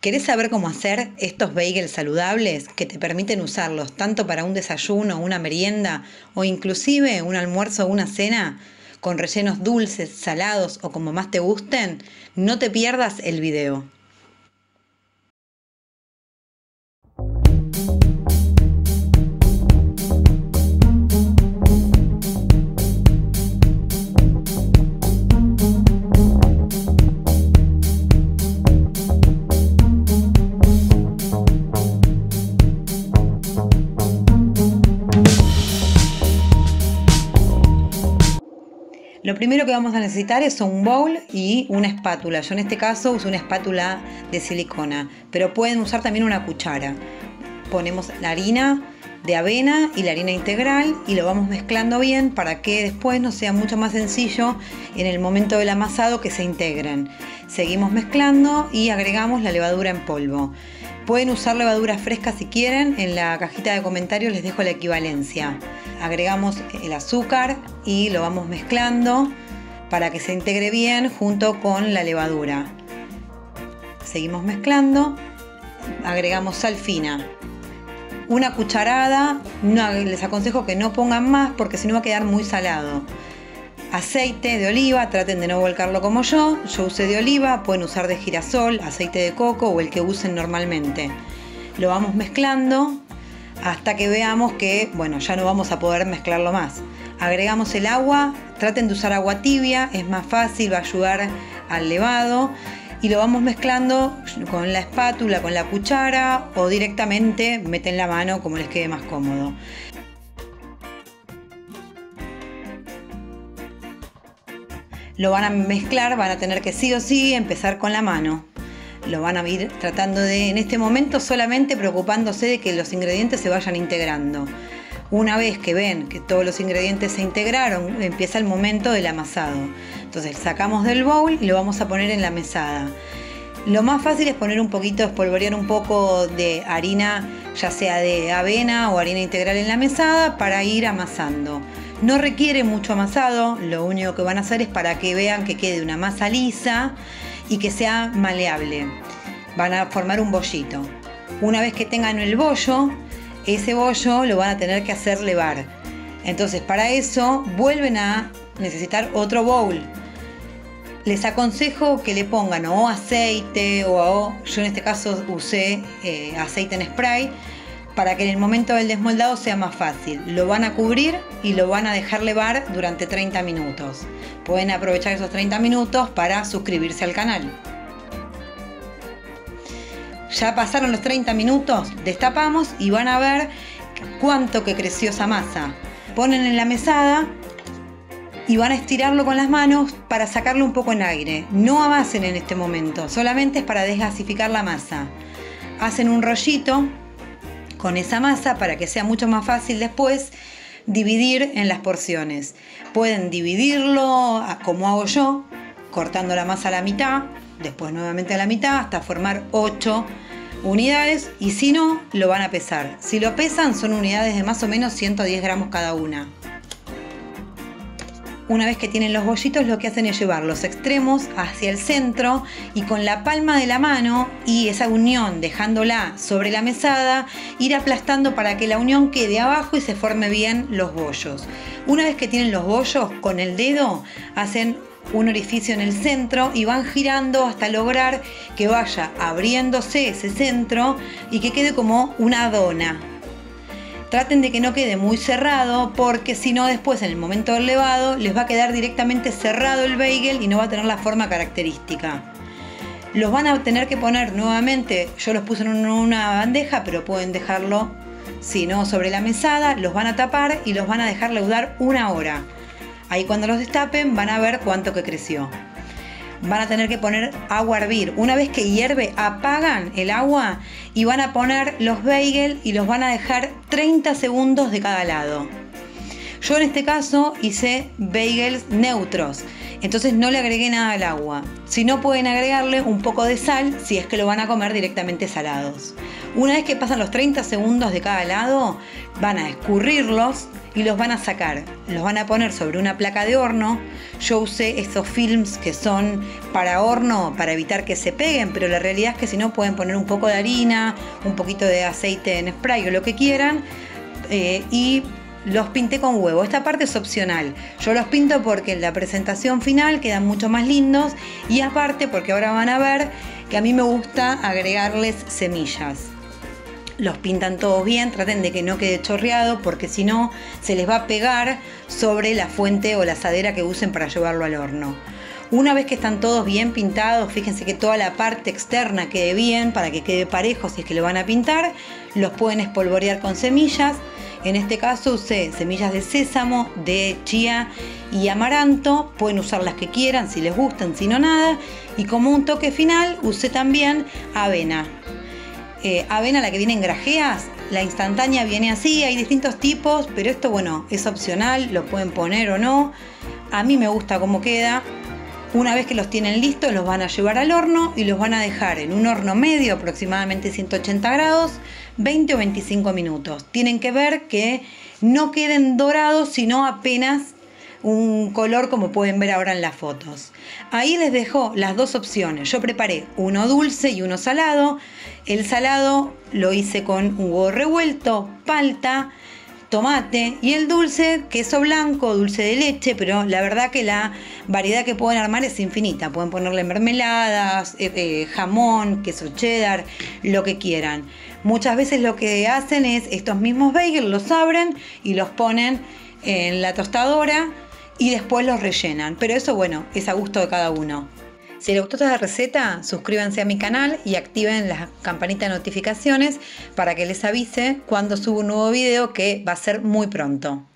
¿Querés saber cómo hacer estos bagels saludables que te permiten usarlos tanto para un desayuno, una merienda o inclusive un almuerzo o una cena con rellenos dulces, salados o como más te gusten? No te pierdas el video. Lo primero que vamos a necesitar es un bowl y una espátula. Yo en este caso uso una espátula de silicona, pero pueden usar también una cuchara. Ponemos la harina de avena y la harina integral y lo vamos mezclando bien para que después nos sea mucho más sencillo en el momento del amasado que se integren. Seguimos mezclando y agregamos la levadura en polvo. Pueden usar levadura fresca si quieren, en la cajita de comentarios les dejo la equivalencia. Agregamos el azúcar y lo vamos mezclando para que se integre bien junto con la levadura. Seguimos mezclando, agregamos sal fina. Una cucharada, les aconsejo que no pongan más porque si no va a quedar muy salado. Aceite de oliva, traten de no volcarlo como yo usé de oliva, pueden usar de girasol, aceite de coco o el que usen normalmente. Lo vamos mezclando hasta que veamos que, ya no vamos a poder mezclarlo más. Agregamos el agua, traten de usar agua tibia, es más fácil, va a ayudar al levado. Y lo vamos mezclando con la espátula, con la cuchara o directamente meten la mano como les quede más cómodo. Lo van a mezclar, van a tener que sí o sí empezar con la mano. Lo van a ir tratando de, en este momento solamente preocupándose de que los ingredientes se vayan integrando. Una vez que ven que todos los ingredientes se integraron, empieza el momento del amasado. Entonces sacamos del bowl y lo vamos a poner en la mesada. Lo más fácil es poner un poquito, espolvorear un poco de harina, ya sea de avena o harina integral en la mesada para ir amasando. No requiere mucho amasado, lo único que van a hacer es para que vean que quede una masa lisa y que sea maleable. Van a formar un bollito. Una vez que tengan el bollo, ese bollo lo van a tener que hacer levar. Entonces para eso vuelven a necesitar otro bowl. Les aconsejo que le pongan o aceite yo en este caso usé aceite en spray para que en el momento del desmoldado sea más fácil. Lo van a cubrir y lo van a dejar levar durante 30 minutos. Pueden aprovechar esos 30 minutos para suscribirse al canal. Ya pasaron los 30 minutos, destapamos y van a ver cuánto que creció esa masa. Ponen en la mesada y van a estirarlo con las manos para sacarle un poco en aire. No amasen en este momento, solamente es para desgasificar la masa. Hacen un rollito con esa masa para que sea mucho más fácil después dividir en las porciones. Pueden dividirlo como hago yo, cortando la masa a la mitad, después nuevamente a la mitad hasta formar 8 unidades y si no, lo van a pesar. Si lo pesan son unidades de más o menos 110 gramos cada una. Una vez que tienen los bollitos, lo que hacen es llevar los extremos hacia el centro y con la palma de la mano y esa unión dejándola sobre la mesada, ir aplastando para que la unión quede abajo y se forme bien los bollos. Una vez que tienen los bollos, con el dedo hacen un orificio en el centro y van girando hasta lograr que vaya abriéndose ese centro y que quede como una dona. Traten de que no quede muy cerrado porque si no después en el momento del levado les va a quedar directamente cerrado el bagel y no va a tener la forma característica. Los van a tener que poner nuevamente, yo los puse en una bandeja pero pueden dejarlo, si no, sobre la mesada, los van a tapar y los van a dejar leudar 1 hora. Ahí cuando los destapen van a ver cuánto que creció. Van a tener que poner agua a hervir. Una vez que hierve, apagan el agua y van a poner los bagels y los van a dejar 30 segundos de cada lado. Yo en este caso hice bagels neutros, entonces no le agregué nada al agua. Si no, pueden agregarle un poco de sal si es que lo van a comer directamente salados. Una vez que pasan los 30 segundos de cada lado, van a escurrirlos y los van a sacar. Los van a poner sobre una placa de horno. Yo usé esos films que son para horno para evitar que se peguen, pero la realidad es que si no pueden poner un poco de harina, un poquito de aceite en spray o lo que quieran, y los pinté con huevo. Esta parte es opcional. Yo los pinto porque en la presentación final quedan mucho más lindos y aparte porque ahora van a ver que a mí me gusta agregarles semillas. Los pintan todos bien, traten de que no quede chorreado porque si no se les va a pegar sobre la fuente o la asadera que usen para llevarlo al horno. Una vez que están todos bien pintados, fíjense que toda la parte externa quede bien para que quede parejo si es que lo van a pintar. Los pueden espolvorear con semillas. En este caso usé semillas de sésamo, de chía y amaranto. Pueden usar las que quieran, si les gustan, si no nada. Y como un toque final usé también avena. Avena, la que viene en grajeas, la instantánea viene así, hay distintos tipos, pero esto bueno, es opcional, lo pueden poner o no. A mí me gusta cómo queda. Una vez que los tienen listos, los van a llevar al horno y los van a dejar en un horno medio, aproximadamente 180 grados, 20 o 25 minutos. Tienen que ver que no queden dorados, sino apenas un color como pueden ver ahora en las fotos. Ahí les dejo las dos opciones. Yo preparé uno dulce y uno salado. El salado lo hice con un huevo revuelto, palta, tomate, y el dulce, queso blanco, dulce de leche, pero la verdad que la variedad que pueden armar es infinita. Pueden ponerle mermeladas, jamón, queso cheddar, lo que quieran. Muchas veces lo que hacen es estos mismos bagels, los abren y los ponen en la tostadora y después los rellenan. Pero eso, bueno, es a gusto de cada uno. Si les gustó esta receta, suscríbanse a mi canal y activen la campanita de notificaciones para que les avise cuando subo un nuevo video, que va a ser muy pronto.